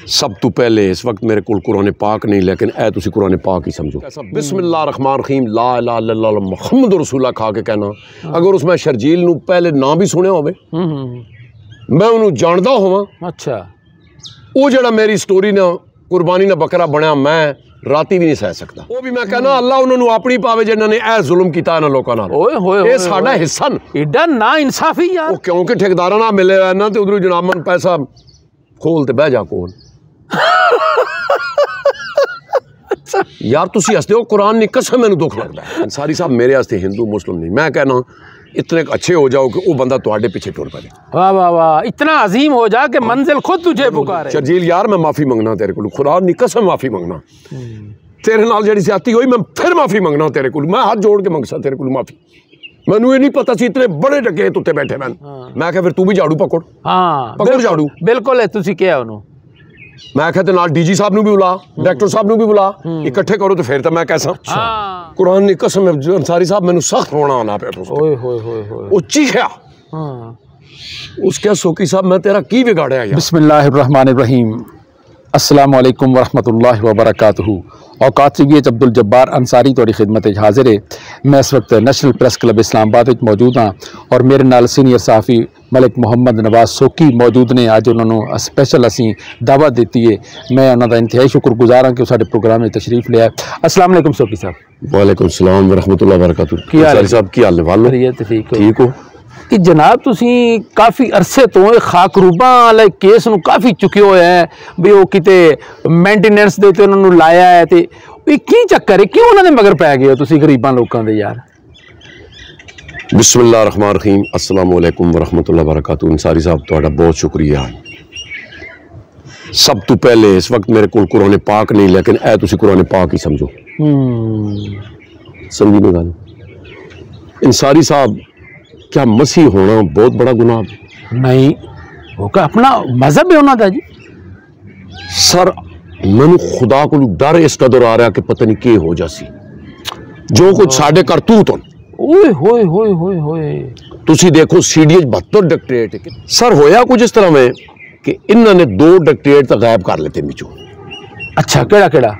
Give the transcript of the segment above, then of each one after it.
सब तो पहले इस वक्त मेरे को कुरान पाक नहीं, लेकिन ए तुसी कुरान पाक ही समझो। बिस्मिल्लाह रहमान रहीम ला इलाहा इल्लल्लाह मुहम्मद रसूलुल्लाह खा के कहना, अगर उसमें शर्जील नू पहले ना भी सुने होवे, मैं उन्होंने जानदा होवां, अच्छा वो जड़ा मेरी स्टोरी ना कुर्बानी ना बकरा बनया, मैं राती भी नहीं सह सकता। वो भी मैं कहना अल्लाह उन्होंने अपनी पावे जिन्होंने ए जुल्म किया ना लोगों नाल, ये साडा हिस्सा एडा ना इंसाफी यार। वो क्योंकि ठेकेदारां नाल मिले ना ते उधरों जनाब मन पैसा खोल ते बह जा कोल। यार तुसी हसदे हो, कुरान दी कसम मैनूं दुख लगदा है। अंसारी साहब मेरे वास्ते हिंदू मुस्लिम नहीं, मैं कहना इतने अच्छे हो जाओ कि वो बंदा तुहाडे पीछे टुर पए। वाह वाह वाह, इतना अजीम हो जा कि मंजिल खुद तुझे पुकारे। शर्जील यार मैं माफ़ी मंगना तेरे को, खुदा दी कसम माफ़ी मंगना, तेरे नाल जेहड़ी ज्यादती होई मैं फिर माफ़ी मंगना तेरे को, मैं हाथ जोड़ के मंगसा तेरे को माफ़ी। मैनू ये नहीं पता सी इतने बड़े डकैत उत्ते बैठे मैं। मैं क्या फिर तू भी झाड़ू पकड़। हाँ पकड़ झाड़ू, बिल्कुल है। तुसी क्या उन्होंने मैं कहते नाल डीजी साहब नू भी बुला, डायरेक्टर साहब नू भी बुला, इकट्ठे करो तो फिर तो मैं कैसा। कुरान दी कसम अंसारी साहब मैनू सख्त रोना आना पे। वो चीखा उसके सोकी साहब मैं तेरा की बिगाड़या यार। बिस्मिल्लाहिर्रहमानिर्रहीम, अस्सलामु अलैकुम वरहमतुल्लाहि वबरकातुहू। औकात अब्दुल जब्बार अंसारी तोड़ी खिदमत हाजिर है। मैं इस वक्त नेशनल प्रेस क्लब इस्लामाबाद मौजूद हाँ और मेरे नाल सीनियर सहाफ़ी मलिक मुहम्मद नवाज सोकी मौजूद ने। अज उन्होंने स्पैशल असी दावत दी है, मैं उन्होंने इंतहाई शुक्रगुजार हाँ कि वो साडे प्रोग्राम में तशरीफ लिया। अस्सलाम वालेकुम सोकी साहब। वालेकुम सलाम वरहमतुल्लाहि वबरकातुहू। की हाल है साहब, की हाल है? ठीक हो कि जनाब तुसी काफ़ी अरसे तो खाकरूबा वाले केस नूं काफ़ी चुके हुए हैं भी वो किते मेंटेनेंस दे ते उन्होंने लाया है, तो ये की चक्कर है, क्यों उन्होंने मगर पै गए हो तुसी गरीबां लोकां दे यार? बिस्मिल्लाह रहमान रहीम, अस्सलाम वालेकुम वरहमतुल्लाहि वबरकातुहू। अंसारी साहब तुहाडा बहुत शुक्रिया। सब तो पहले इस वक्त मेरे को कुरान पाक नहीं, लेकिन ए तुसी कुरान पाक ही समझो। समझी नहीं गल? अंसारी साहब क्या मसीह होना बहुत बड़ा गुनाह नहीं? वो का अपना मजहब है उन्होंने जी। सर मैनू खुदा को डर इस कदर आ रहा कि पता नहीं के हो जासी जो कुछ साडे करतूत हो। ओए होए होए होए होए, तुसी देखो सीडीएच 72 डॉक्टरेट सर होया कुछ इस तरह में कि इन्होंने 2 डॉक्टरेट तो गायब कर लेते नीचों। अच्छा केड़ा केड़ा?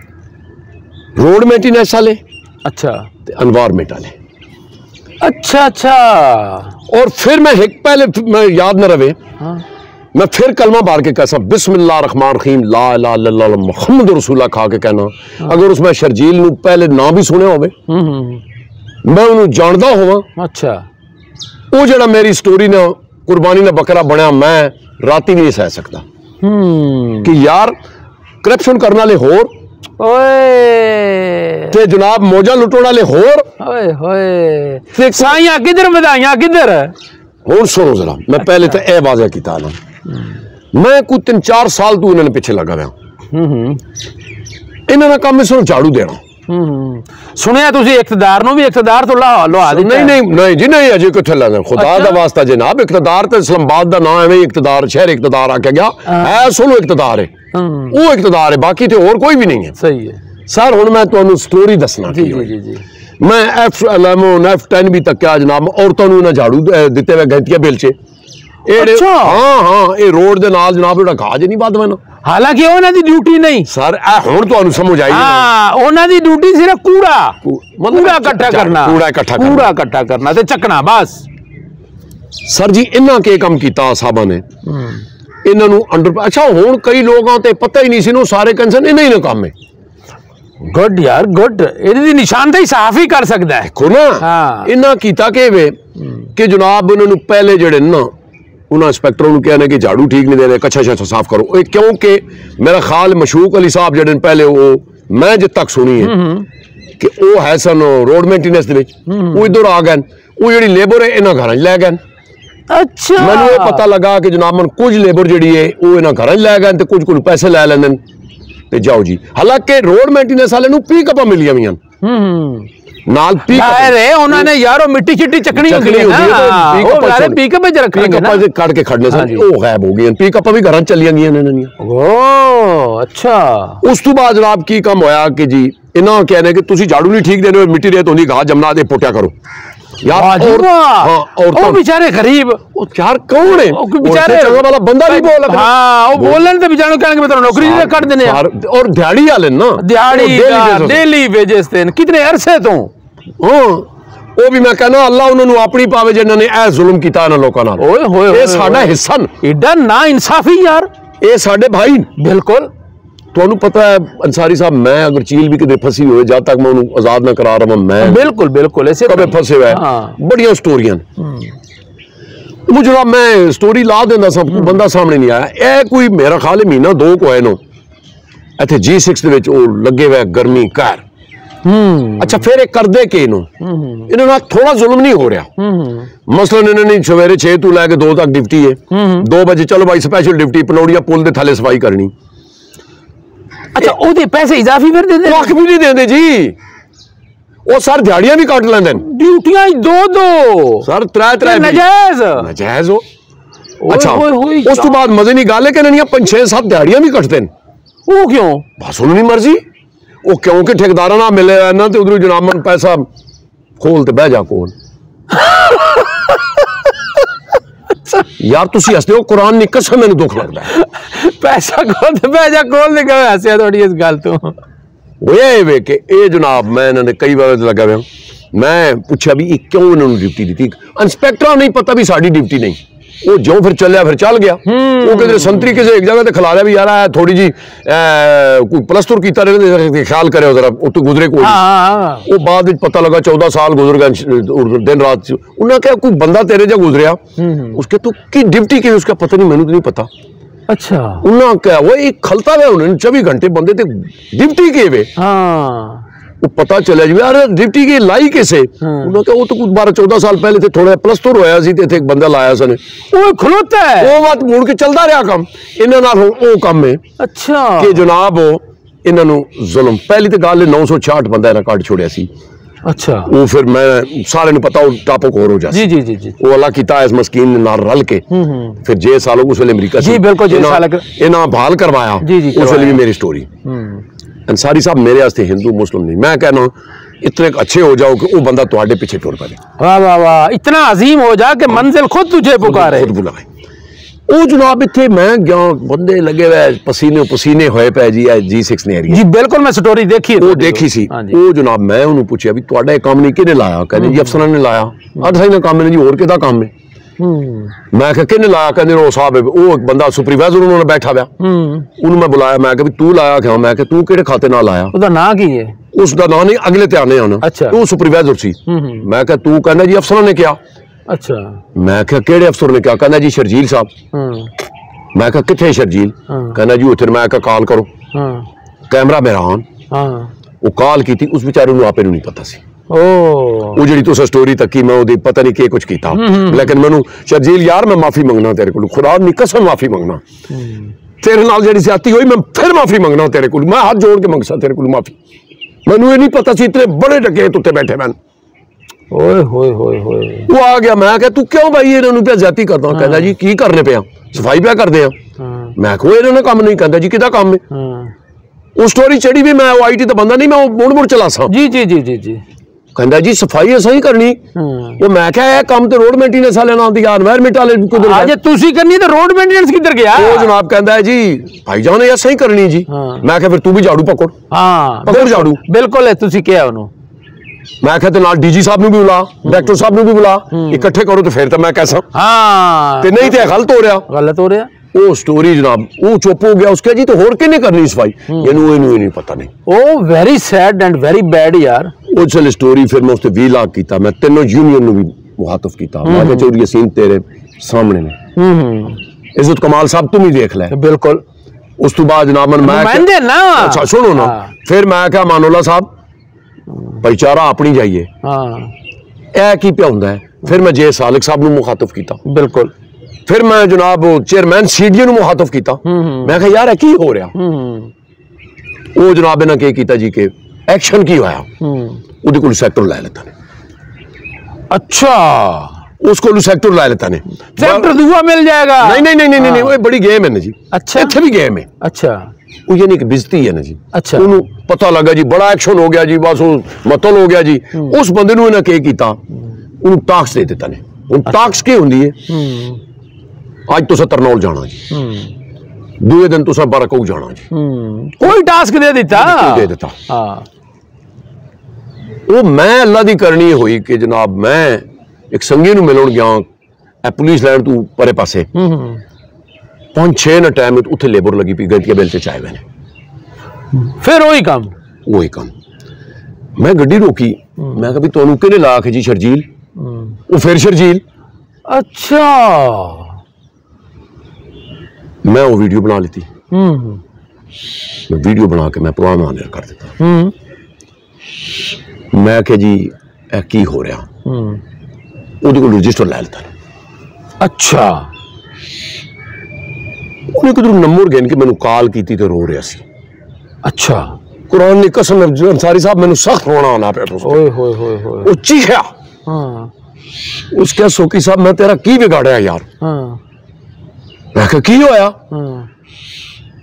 रोड मेंटेनेंस वाले, अच्छा एनवायरमेंट वाले। अच्छा अच्छा। और फिर मैं एक पहले मैं याद न रहे, मैं फिर कलमा बार के कैसा बिस्मिल्लाह रहमान रहीम ला इलाहा इल्लल्लाह मुहम्मद रसूलुल्लाह खा के कहना, अगर उसमें शर्जील नू पहले ना भी सुने होवे, मैं उन्होंने जानदा होवां, अच्छा वो जड़ा मेरी स्टोरी ना कुर्बानी ना बकरा बनया, मैं राती भी नहीं सह सकता कि यार करप्शन करने वाले होर ते जनाब मौजा लुटने वाले होर। ओए होए साइयां किधर बधाइयां किधर? हुण सुनो जरा, मैं पहले तो ए वाज़ह कीता ना, मैं कोई 3-4 साल तू इन्होंने पिछे लगा रहा। इन्होंने काम सिर्फ झाड़ू देना। सुनिया तुसी इख्तिदार नु भी इख्तिदार तो लहा दिता? नहीं नहीं नहीं जी नहीं, अजे किथे लेना खुदा दा वास्ता जनाब। इख्तिदार तो इस्लामाबाद दा नाम है, इख्तिदार शहर इख्तिदार आख्या गया है, सुनो इख्तिदार है वो इख्तिदार है, बाकी तो और कोई भी नहीं है। सही है सर। हुण मैं तुहानू स्टोरी दसना। जी जी जी। मैं F11 F10 भी तक क्या जनाब औरतों नू झाड़ू दिते हुए घंटिया बेलचे। अच्छा। हाँ हाँ, ये रोड दे नाल जनाब जेड़ा घाह नहीं बद मैनू, हालांकि उन्हां दी ड्यूटी नहीं सर। हुण तुहानू समझ आई? हां, उन्हां दी ड्यूटी सिर्फ कूड़ा इकट्ठा करना, कूड़ा इकट्ठा करना ते चकना बस। सर जी इन्हां के काम कीता साहबा ने, इन्हां नू अंडर। अच्छा हुण कई लोगां ते पता ही नहीं सी, सारे कंसर्न इन्हां ही ना काम है। गुड यार गुड, इहदी निशानदेही सहाफी कर सकदा है। देखो ना इन्हां कीता कि जनाब उन्होंने पहले जेड़े ना उन्होंने इंस्पैक्टरों को कहने कि झाड़ू ठीक नहीं दे रहे, कच्चा शच्चा साफ करो। क्योंकि मेरा ख्याल मशूक अली साहब जड़े पहले वो मैं जित तक सुनी है कि वो है सन रोड मेंटेनेंस वो इधर आ गए, वो जी लेबर है इन्होंने घर लै गए। अच्छा मैंने ये पता लगा कि जनाब मन कुछ लेबर जी है वो इन्होंने घर लै गए, कुछ को पैसे लै लेंगे ते जाओ जी। हालांकि रोड मेंटेनेंस वाले नू पिकअप मिलियां हुई नाल पिकअप उन्होंने यारो मिट्टी चिट्टी चकनी होंदी है ना, पिकअप विच रखने पिकअप कट के खड़ने सन, वो गायब हो गए। पिकअप भी घर चलियां गईयां ने। ओ अच्छा। उस तो बाद जनाब की काम होया कि जी इन्होंने कहने कि तुसी झाड़ू नहीं ठीक देने, मिट्टी रेत होंदी घाह जमना दे पोटिया करो। यार ਉਹ ਵਿਚਾਰੇ ਗਰੀਬ ਉਹ ਯਾਰ ਕੌਣ ਹੈ ਉਹ ਵਿਚਾਰੇ ਚੰਗਾ ਵਾਲਾ ਬੰਦਾ ਨਹੀਂ ਬੋਲ ਹਾਂ ਉਹ ਬੋਲਣ ਤੇ ਵਿਚਾਰੇ ਕਹਿਣਗੇ ਮੈਂ ਤੁਹਾਨੂੰ ਨੌਕਰੀ ਦੇ ਕੱਢ ਦਿੰਦੇ ਆ और दिहाड़ी वाले ना दिहाड़ी डेली वेजेस ਤੇ कितने अरसे ਤੋਂ ਉਹ ਵੀ ਮੈਂ ਕਹਿੰਦਾ ਅੱਲਾ ਉਹਨਾਂ ਨੂੰ ਆਪਣੀ ਪਾਵੇ ਜਿਨ੍ਹਾਂ ਨੇ ਇਹ ਜ਼ੁਲਮ ਕੀਤਾ ਇਹਨਾਂ ਲੋਕਾਂ ਨਾਲ ਓਏ ਹੋਏ ਇਹ ਸਾਡਾ ਹਿੱਸਾ ਏਡਾ ਨਾ ਇਨਸਾਫੀ ਯਾਰ ਇਹ ਸਾਡੇ ਭਾਈ ਬਿਲਕੁਲ ਤੁਹਾਨੂੰ पता है अंसारी साहब मैं अगर चील भी कितने फंसी हुए जब तक मैं उन्हें आजाद ना करा रहा मैं बिल्कुल बिल्कुल ऐसे कभी फंसे हुए बड़िया स्टोरियां मुझे मैं स्टोरी ला देना सब बंदा सामने नहीं आया ए कोई मेरा ख्याल है महीना 2 को है नो इत्थे G6 ਦੇ ਵਿੱਚ ਉਹ ਲੱਗੇ ਹੋਏ ਗਰਮੀ ਘਰ अच्छा फिर एक कर दे के इन्होंने थोड़ा जुल्म नहीं हो रहा मसलन इन्होंने सवेरे 6 ਤੋਂ ਲੈ ਕੇ 2 तक डिप्टी है 2 बजे चलो भाई स्पेशल डिप्टी पनौड़िया पुल ਦੇ ਥੱਲੇ सफाई करनी अच्छा ਉਹਦੇ ਪੈਸੇ ਇਜ਼ਾਫੀ ਫਿਰ ਦਿੰਦੇ ਲੱਖ ਵੀ ਨਹੀਂ ਦਿੰਦੇ ਜੀ ਉਹ ਸਰ ਦਿਹਾੜੀਆਂ ਵੀ ਕੱਟ ਲੈਂਦੇ ਨੇ ਡਿਊਟੀਆਂ 2 ਸਰ 3 ਨਜਾਇਜ਼ ਹੋ ਅੱਛਾ ਉਸ ਤੋਂ ਬਾਅਦ ਮਜ਼ੇ ਨਹੀਂ ਗੱਲ ਹੈ ਕਿ ਇਹਨਾਂ ਦੀਆਂ 5-6-7 ਦਿਹਾੜੀਆਂ ਵੀ ਕੱਟਦੇ ਨੇ ਉਹ ਕਿਉਂ ਬਸ ਉਹਨਾਂ ਦੀ ਮਰਜ਼ੀ ਉਹ ਕਿਉਂਕਿ ਠੇਕੇਦਾਰਾਂ ਨਾਲ ਮਿਲੇ ਇਹਨਾਂ ਤੇ ਉਧਰੋਂ ਜਨਾਬ ਮਨ ਪੈਸਾ ਖੋਲ ਤੇ ਬਹਿ ਜਾ ਕੋਲ यार तुसी हसदे हो कुरान नी कसम मैनू दुख लगदा है पैसा खोल ते बह जा खोल दे के हसया थोड़ी इस गल तो ओए वे के ए जनाब मैं इन्होंने कई बार लगा हुआ मैं पूछा भी क्यों इन्होंने ड्यूटी दी इंस्पेक्टर नहीं पता भी साडी ड्यूटी नहीं वो जो फिर चलिया फिर चल गया वो किधर संतरी किसी एक जगह ते खिला रहा भी यार थोड़ी जी कोई प्लस्तर कीता रहे ख्याल करे जरा उत्ते गुजरे कोई वो बाद पता लगा 14 साल गुजर गए दिन रात उन्हें क्या कोई बंदा तेरे जा गुजरिया उसके तो की ड्यूटी की उसका पता नहीं मैंने तो नहीं पता अच्छा उन्हें क्या वो एक खलता हुआ उन्होंने 24 घंटे बंदे थे ड्यूटी के वे वो पता चला जी यार डिप्टी की लाई कैसे उन्होंने कहा वो तो कुछ 12-14 साल पहले थे थोड़ा प्लस्तर होया सी ते एक बंदा लाया सने वो खलोता है वो बात मुड़ के चलता रहा काम इन्हां नाल ओ काम है अच्छा कि जनाब इन्हां नु जुल्म पहली ते गल 966 बंदा इन्हां काट छोड़िया सी अच्छा वो फिर मैं सारे नु पता वो टापक और हो जा जी जी जी जी वो अल्लाह कीता इस मस्कीन ने नाल रल के फिर जे सालों उस वेले अमेरिका जी बिल्कुल जे साल इन्हां बहाल करवाया उस वेले भी मेरी स्टोरी अंसारी साहब मेरे वास्ते हिंदू मुस्लिम नहीं मैं कहना इतने अच्छे हो जाओ कि वो बंदा तुम्हारे पीछे टुर पड़े वाह वाह वाह इतना अजीम हो जा कि मंजिल खुद तुझे पुकारे खुद बुलाए ਉਹ ਜਨਾਬ ਇੱਥੇ ਮੈਂ ਗਿਆ ਬੰਦੇ ਲੱਗੇ ਹੋਏ ਪਸੀਨੇ ਹੋਏ ਪਏ ਜੀ G6 ਨੇ ਏਰੀਆ ਜੀ ਬਿਲਕੁਲ ਮੈਂ ਸਟੋਰੀ ਦੇਖੀ ਉਹ ਦੇਖੀ ਸੀ ਉਹ ਜਨਾਬ ਮੈਂ ਉਹਨੂੰ ਪੁੱਛਿਆ ਵੀ ਤੁਹਾਡਾ ਇਹ ਕੰਮ ਨਹੀਂ ਕਿਹਨੇ ਲਾਇਆ ਕਹਿੰਦੇ ਜੀ ਅਫਸਰਾਂ ਨੇ ਲਾਇਆ ਅਧਾਈ ਨਾ ਕੰਮ ਨਹੀਂ ਜੀ ਹੋਰ ਕਿਹਦਾ ਕੰਮ ਹੈ मैं क्या किन्ने लाया कहने रो साहब वो एक बंदा सुपरवाइजर उन्होंने बैठा हुआ उन्होंने मैं बुलाया मैं क्या तू लाया क्या मैं क्या तू केड़े खाते ना लाया उसदा नाम की है उसदा नाम नहीं अगले ते आने आना अच्छा तू सुपरवाइजर सी मैं क्या तू कहना जी अफसरों ने क्या अच्छा मैं क्या केड़े अफसर ने क्या कहना जी शर्जील साहब मैं क्या किथे शर्जील कहना जी उधर मैं क्या कॉल करो कैमरा मेरा ऑन वो कॉल की थी उस बेचारे नु आपे नु नहीं पता सी वो जी तुस स्टोरी तकी मैं ओदी पता नहीं के कुछ कीता लेकिन मैनू शर्जील यार मैं माफी मंगना तेरे को खुदा दी कसम माफी मंगना तेरे नाल जेडी ज्यादती हुई मैं फिर माफी मंगना तेरे को मैं हाथ जोड़ के मंगसा तेरे को माफी मैनू ये नहीं पता सी इतने बड़े डकैत उत्ते बैठे मैन ओए होए होए होए वो आ गया मैं कहा तू क्यों भाई इन्होंने पे ज्यादती करदा कहंदा जी की करने पे सफाई पे करदे आ मैं कोई इन्होंने काम नहीं कहंदा जी किदा काम है वो स्टोरी चढ़ी भी मैं आईटी दा बंदा नहीं मैं मुड़ मुड़ चला सा जी जी जी जी जी कहंदा जी सफाई सही करनी वो मैं क्या है काम तो रोड मेंटेनेंस वाले नाल दी यार एनवायरनमेंट वाले किधर आज तुसी करनी तो रोड मेंटेनेंस किधर गया वो जनाब कहंदा है जी भाईजान ये सही करनी जी मैं क्या फिर तू भी झाड़ू पकड़ हां पकड़ झाड़ू बिल्कुल है तुसी क्या ओनु मैं कहते नाल डीजी साहब नु भी बुला डायरेक्टर साहब नु भी बुला इकट्ठे करो तो फिर तो मैं कैसा हां ते नहीं ते गलत हो रहा वो स्टोरी जनाब वो चुप हो गया उसके जी तो होर किने करनी सफाई इनू नहीं पता नहीं oh very sad and very bad यार वो चल स्टोरी फिर मैं उसते 20 लाख कीता मैं तीनों यूनियन नु भी मुखातब कीता माजा चौधरी यासीन तेरे सामने ने इज्जत कमाल साहब तुम ही देख ले बिल्कुल उस तो बाद जनाब मैं ना अच्छा सुनो ना फिर मैं क्या मानोला साहब भाईचारा अपनी जाइए ए की पे हुंदा है फिर मैं जे सालिक साहब नु मुखातब कीता बिल्कुल फिर मैं जनाब चेयरमैन सीडीओ नु मुखातब कीता मैं कहा यार की हो रहा वो जनाब ने क्या कीता जी के एक्शन की होया उहदे कोल सेक्टर लै लेता ने अच्छा उसको सेक्टर लै लेता ने सेक्टर दूसरा मिल जाएगा नहीं वो बड़ी गेम है ना जी अच्छा इत्थे भी गेम है अच्छा वो ये नहीं कि बेइज्जती है ना जी अच्छा उन्होंने पता लगा जी बड़ा एक्शन हो गया जी बस वो मतल हो गया जी उस बंदे नु इन्हें क्या कीता ਉਹਨੂੰ ਟਾਕਸ ਦੇ ਦਿੱਤਾ ਨੇ। ਹੁਣ ਟਾਕਸ ਕੀ ਹੁੰਦੀ ਹੈ? ਅੱਜ ਤੁਸੀਂ ਤਰਨੌਲ ਜਾਣਾ ਜੀ, दूए दिन तुसा बरकऊ जाना जी, कोई टास्क दे दिता हाँ। वो मैं अल्लाह दी करनी हुई कि जनाब मैं एक संगी नूं मिलन गया पुलिस लाइन तू परे पासे 5-6 ना टाइम उत्थे लेबर लगी पी गंतिया बेल से चाय मैंने फिर वही काम मैं गड्डी रोकी, मैं कहा भी तुहानू किहने ला के जी शर्जील, वो फिर शर्जील। अच्छा मैं वो वीडियो बना ली, मैं वीडियो बना के मैं प्रोग्राम ऑन कर देता। मैं क्या जी ए की हो रहा, ਉਹਦੇ ਕੋਲ ਰਜਿਸਟਰ ਲੈ ਲਿਆ। ਅੱਛਾ ਉਹਨੇ ਕਿਧਰੋਂ ਨੰਬਰ ਗਿਣ ਕੇ ਮੈਨੂੰ ਕਾਲ ਕੀਤੀ ਤੇ ਰੋ ਰਿਹਾ ਸੀ। ਅੱਛਾ ਕੁਰਾਨ ਦੀ ਕਸਮ ਅੰਸਾਰੀ ਸਾਹਿਬ ਮੈਨੂੰ ਸਖਤ ਰੋਣਾ ਆਣਾ ਪਿਆ। ਓਏ ਹੋਏ ਹੋਏ ਹੋਏ ਉਹ ਚੀਖਿਆ। ਹਾਂ उसके सोकी साहब मैं तेरा की बिगाड़िया यार। मैं कहा की होया?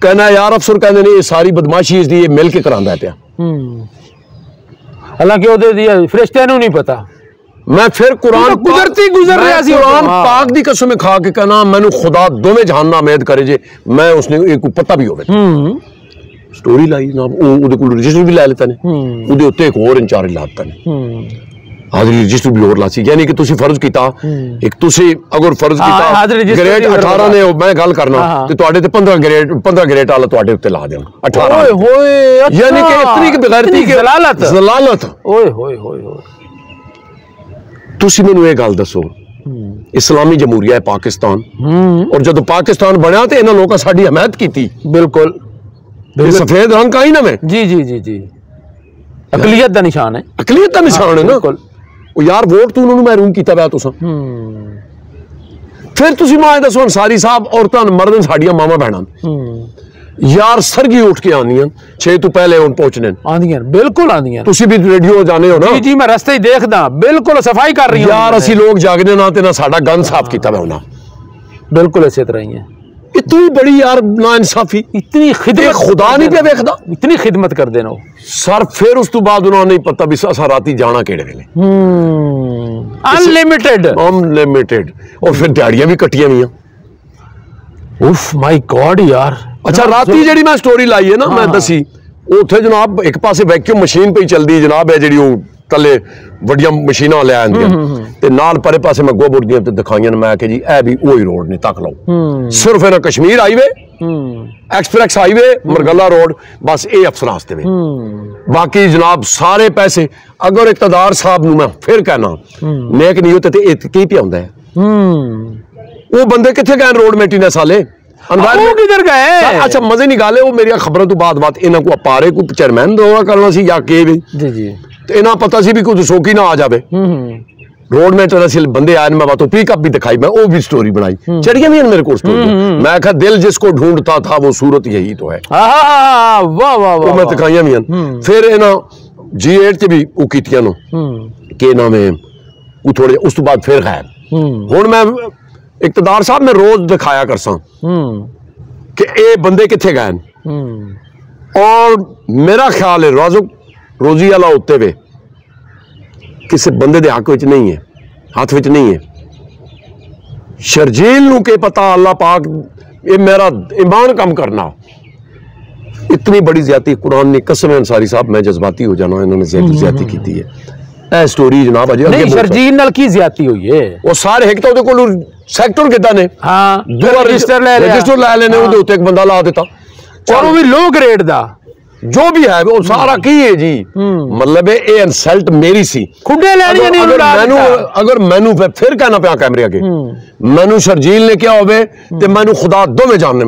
कहना यार अफसर कहते ने ये सारी बदमाशी इसदी ये मिल के करांदा पिया। हालांकि ओदे फरिश्तियां नूं नहीं पता। मैं फिर कुरान कुदरती गुजर रहा सी, कुरान पाक दी कसम खा के कहना मैनू खुदा दोवें जहान ना उम्मीद करे जे मैं उसने एक पता भी होवे। स्टोरी लाई ना ओदे कोल रजिस्टर भी लै लेता ने, ओदे उत्ते एक और इंचार्ज लाता ने, हाजिरी रजिस्टर भी और लासी। यानी कि तुसी फर्ज कीता एक तुसी अगर फर्ज कीता ग्रेड 18 ने मैं गल करना ते तुहाडे ते 15 ग्रेड वाला तुहाडे उत्ते ला देना 18। ओए होए यानी कि इतनी बेगैरती की जलालत। ओए होए होए तुसी मैनू ये गल दसो, इस्लामी जमहूरिया है पाकिस्तान, और जब पाकिस्तान बनया तो इन्हां लोकां साडी हमायत कीती। बिल्कुल सफेद रंग का ही ना मैं जी जी जी जी अकलियत दा निशान है, अकलियत दा निशान है ना। यार वोट तू उन्होंने महरूम किया वै तुसां। फिर तुसीं मैं दसो अंसारी साहब औरतां मर्द साडियां मावां भैणां यार सरगी उठ के आंदियां 6 तो पहले उन पहुंचने आंदियां, बिल्कुल आंदियां। तुसीं भी रेडियो जाने हो ना? जी जी मैं रास्ते ही देखदा, बिल्कुल सफाई कर रही हूं यार। असीं लोग जागने ना ते ना साडा गंद साफ कीता वै होना, बिल्कुल इसी तरह ही है। इतनी बड़ी यार नाइंसाफी, इतनी खिदमत खुदा नहीं पे वेखदा, इतनी खिदमत कर देना सर। फिर उस तो बाद उन्होंने नहीं पता भी असा राती जाना केड़े वेले, अनलिमिटेड और फिर दिहाड़ियां भी कट्टियां हुई। उफ माय गॉड यार। अच्छा राती जेडी मैं स्टोरी लाई है ना मैं दसी उत्थे जनाब एक पासे वैक्यूम मशीन पे चलदी जनाब है जेडी तले वड्डियां मशीनां ले आंदियां ते नाल परे पासे मैं गोबर दियां ते दिखाइयां। मैं कि जी ए भी वही रोड ने तक लो, सिर्फ इना Kashmir highway express highway Margalla road bus ये अफसर वास्ते में। बाकी जनाब सारे पैसे अगर इकतदार साहब नूं मैं फिर कहना नेक नहीं होते ते की पे आंदा है। वो बंदे किथे गए रोड मेंटेनेंस साले किधर गए? अच्छा मजे नहीं गाले वो मेरी खबरों तो बाद इन्हां को पारे को चेयरमैन दौरा करना सी या के भी जी जी ते इन्हां पता सी भी कुछ सोकी ना आ जावे। रोड मेंटेनेंस बंदे आए मैं बातों पिकअप भी दिखाई, मैं वो भी स्टोरी बनाई, चढ़िया भी मेरे को स्टोरी। मैं कहा दिल जिसको ढूंढता था वो सूरत यही तो है। वाह वाह वाह मैं दिखाइया भी फिर इन्हां G8 च भी वो कीतियां नो के नाम है वो थोड़े उस तो बाद फिर खैर हुण मैं इकतदार साहब मैं रोज दिखाया करसा कि ये बंदे किथे गए और मेरा ख्याल है रोजी वाला उत्ते वे किसी बंदे दे हक विच नहीं है, हाथ विच नहीं है। शर्जील नूं के पता अल्लाह पाक ये मेरा ईमान कम करना इतनी बड़ी ज्यादती कुरान ने कसम अंसारी साहब मैं जज्बाती हो जाना इन्होंने ज्यादती की है। ए स्टोरी जनाब अजे नहीं शर्जील नाल की ज्यादती हुई है वो सारे एक तो ओदे कोल सेक्टर किदा ने हां दूसरा रजिस्टर ले लेने ओदे उत्ते एक बंदा ला देता और वो भी लो ग्रेड दा जो भी है वो सारा की है जी। मतलब ये इंसल्ट मेरी सी खुडे लेनी नहीं मैनू अगर मैनू फिर कहना पिया कैमरे आगे मैनू शर्जील ने क्या होवे ते मैनू खुदा दोवें जानने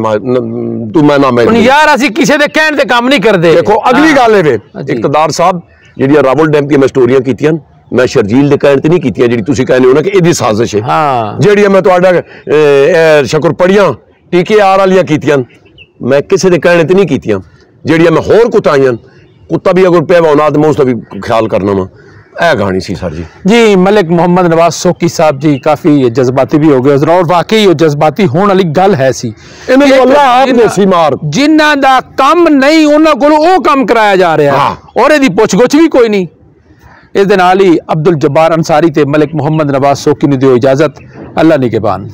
तू मैं ना मैं यार असि किसी दे कहण दे काम नहीं करदे। देखो अगली गल है इकतदार साहब ਜਿਹੜੀਆਂ ਰਾਵਲ ਡੈਮ ਦੀਆਂ ਮੈਂ ਸਟੋਰੀਆਂ ਕੀਤੀਆਂ मैं शर्जील ਦੇ ਕਹਿਣ ਤੇ ਨਹੀਂ ਕੀਤੀਆਂ ਜਿਹੜੀ ਤੁਸੀਂ ਕਹਿੰਦੇ ਹੋ ਨਾ ਕਿ ਇਹਦੀ ਸਾਜ਼ਿਸ਼ ਹੈ ਜਿਹੜੀਆਂ ਮੈਂ ਤੁਹਾਡਾ ਸ਼ਕਰ ਪੜੀਆਂ TKR ਵਾਲੀਆਂ ਕੀਤੀਆਂ मैं ਕਿਸੇ ਦੇ ਕਹਿਣ ਤੇ ਨਹੀਂ ਕੀਤੀਆਂ ਜਿਹੜੀਆਂ मैं ਹੋਰ ਕੁੱਤਾਈਆਂ ਕੁੱਤਾ भी अगर ਪਿਆ ਹੋਣਾ ਤਾਂ ਮੈਂ ਉਸ ਦਾ ਵੀ ਖਿਆਲ ਕਰਨਾ ਵਾ। कहानी सी सर जी मलिक मोहम्मद नवाज सोकी साहब जी काफ़ी जज्बाती भी हो गए और वाकई जज्बाती होने वाली गल है सी जिन्हां दा काम नहीं उन्हां कोलों ओह काम कराया जा रहा और इहदी पुछ गुछ भी कोई नहीं इस दे नाल ही अब्दुल जब्बार अंसारी ते मलिक मुहम्मद नवाज सोकी नूं दिओ इजाज़त। अल्लाह निगहबान।